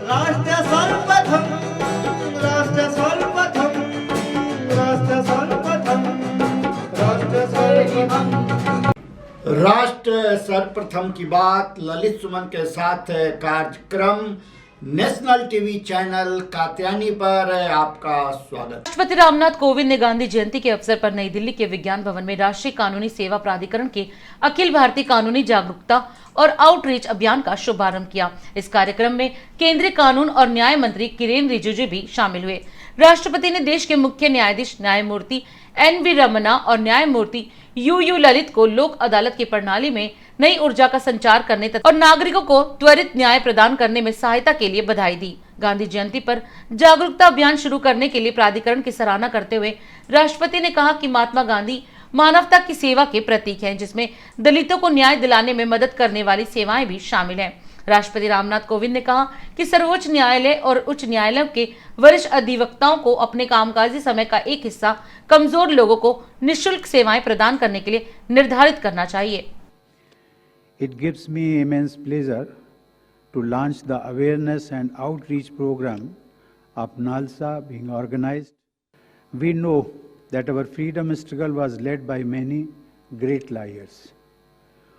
राष्ट्र सर्वप्रथम राष्ट्र सर्वप्रथम राष्ट्र सर्वप्रथम राष्ट्र सर्वप्रथम राष्ट्र सर्वप्रथम की बात ललित सुमन के साथ कार्यक्रम नेशनल टीवी चैनल कात्यायनी पर आपका स्वागत। राष्ट्रपति रामनाथ कोविंद ने गांधी जयंती के अवसर पर नई दिल्ली के विज्ञान भवन में राष्ट्रीय कानूनी सेवा प्राधिकरण के अखिल भारतीय कानूनी जागरूकता और आउटरीच अभियान का शुभारंभ किया। इस कार्यक्रम में केंद्रीय कानून और न्याय मंत्री किरेन रिजिजू भी शामिल हुए। राष्ट्रपति ने देश के मुख्य न्यायाधीश न्यायमूर्ति एन.वी. रमन्ना और न्यायमूर्ति यू ललित को लोक अदालत की प्रणाली में नई ऊर्जा का संचार करने और नागरिकों को त्वरित न्याय प्रदान करने में सहायता के लिए बधाई दी। गांधी जयंती पर जागरूकता अभियान शुरू करने के लिए प्राधिकरण की सराहना करते हुए राष्ट्रपति ने कहा कि महात्मा गांधी मानवता की सेवा के प्रतीक हैं, जिसमें दलितों को न्याय दिलाने में मदद करने वाली सेवाएं भी शामिल हैं। राष्ट्रपति रामनाथ कोविंद ने कहा कि सर्वोच्च न्यायालय और उच्च न्यायालय के वरिष्ठ अधिवक्ताओं को अपने कामकाजी समय का एक हिस्सा कमजोर लोगों को निःशुल्क सेवाएं प्रदान करने के लिए निर्धारित करना चाहिए। It gives me immense pleasure to launch the awareness and outreach program of NALSA being organized. We know that our freedom struggle was led by many great liars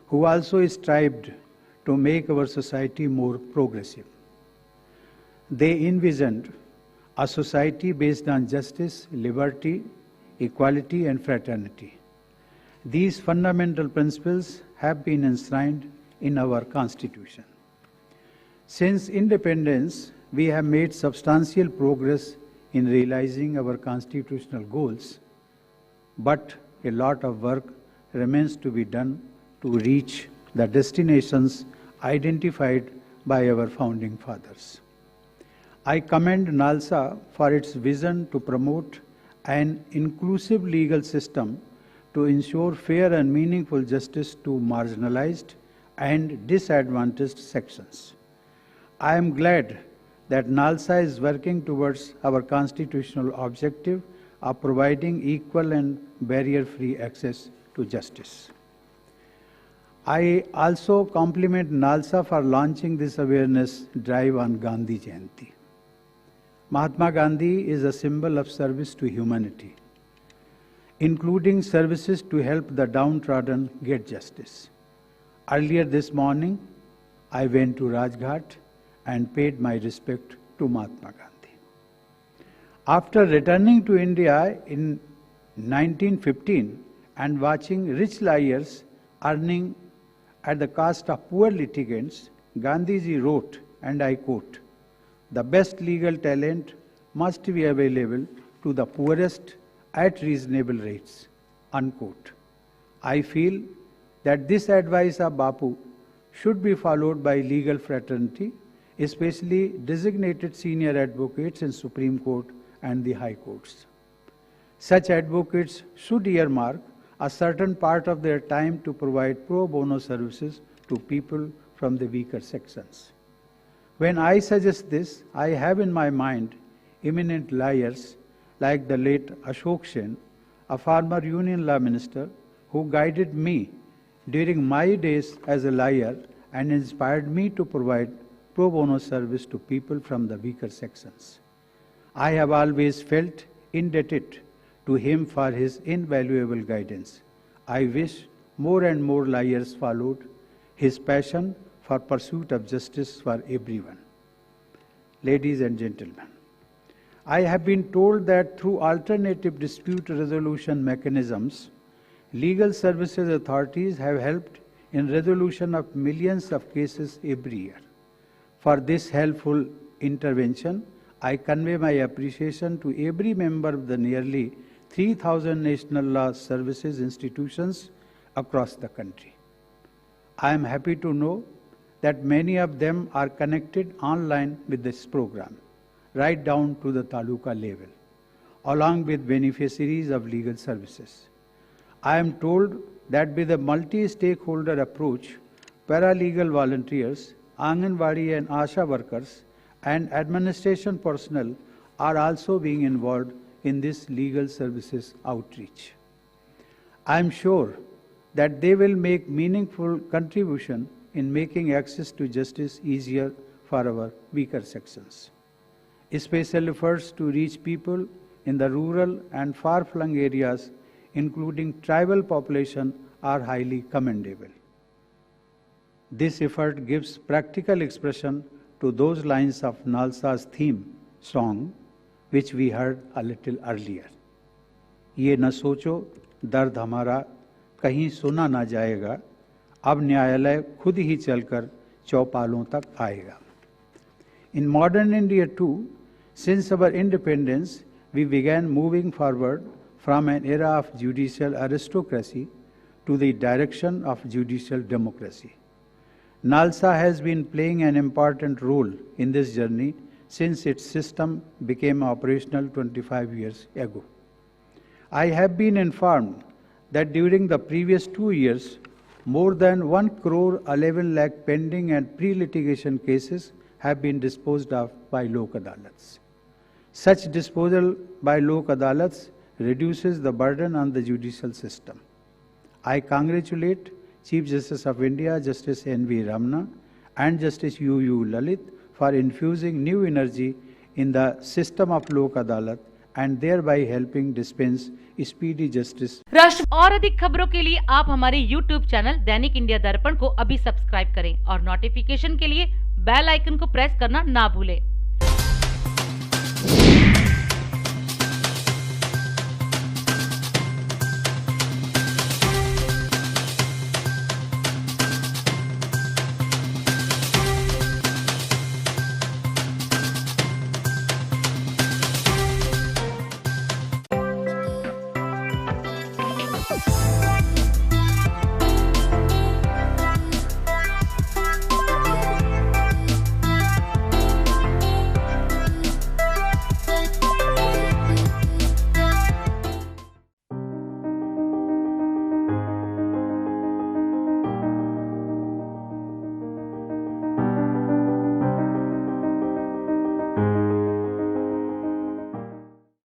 who also strived to make our society more progressive. They envisioned a society based on justice, liberty, equality, and fraternity. These fundamental principles have been enshrined in our Constitution. Since independence, we have made substantial progress in realizing our constitutional goals, but a lot of work remains to be done to reach the destinations identified by our founding fathers. I commend NALSA for its vision to promote an inclusive legal system to ensure fair and meaningful justice to marginalized and disadvantaged sections. I am glad that NALSA is working towards our constitutional objective of providing equal and barrier-free access to justice. I also compliment NALSA for launching this awareness drive on Gandhi Jayanti. Mahatma Gandhi is a symbol of service to humanity, including services to help the downtrodden get justice. Earlier this morning, I went to Rajghat and paid my respect to Mahatma Gandhi. After returning to India in 1915 and watching rich liars earning at the cost of poor litigants, Gandhiji wrote, and I quote, "The best legal talent must be available to the poorest at reasonable rates," unquote. I feel that this advice of Bapu should be followed by legal fraternity, especially designated senior advocates in Supreme Court and the High Courts. Such advocates should earmark a certain part of their time to provide pro bono services to people from the weaker sections. When I suggest this, I have in my mind eminent liars like the late Ashok Sen, a former Union Law Minister who guided me during my days as a liar and inspired me to provide pro bono service to people from the weaker sections. I have always felt indebted to him for his invaluable guidance. I wish more and more liars followed his passion for pursuit of justice for everyone. Ladies and gentlemen, I have been told that through alternative dispute resolution mechanisms, legal services authorities have helped in resolution of millions of cases every year. For this helpful intervention, I convey my appreciation to every member of the nearly 3,000 national law services institutions across the country. I am happy to know that many of them are connected online with this program, right down to the taluka level, along with beneficiaries of legal services. I am told that with a multi-stakeholder approach, paralegal volunteers, Anganwadi and ASHA workers, and administration personnel are also being involved in this legal services outreach. I am sure that they will make meaningful contribution in making access to justice easier for our weaker sections. Special efforts to reach people in the rural and far-flung areas, including tribal population, are highly commendable. This effort gives practical expression to those lines of Nalsa's theme song, which we heard a little earlier. ये न सोचो दर्द हमारा कहीं सुना ना जाएगा, अब न्यायालय खुद ही चलकर चौपालों तक आएगा. In modern India too, since our independence, we began moving forward from an era of judicial aristocracy to the direction of judicial democracy. Nalsa has been playing an important role in this journey since its system became operational 25 years ago. I have been informed that during the previous 2 years, more than 1 crore 11 lakh pending and pre-litigation cases have been disposed of by Lok Adalats. Such disposal by Lok Adalats reduces the burden on the judicial system. I congratulate Chief Justice of India, Justice N.V. Ramana, and Justice U.U. Lalit for infusing new energy in the system of Lok Adalat and thereby helping dispense speedy justice. राष्ट्र और अधिक खबरों के लिए आप हमारे YouTube channel दैनिक India दर्पण को अभी सब्सक्राइब करें और नोटिफिकेशन के लिए बेल आइकन को प्रेस करना ना भूलें।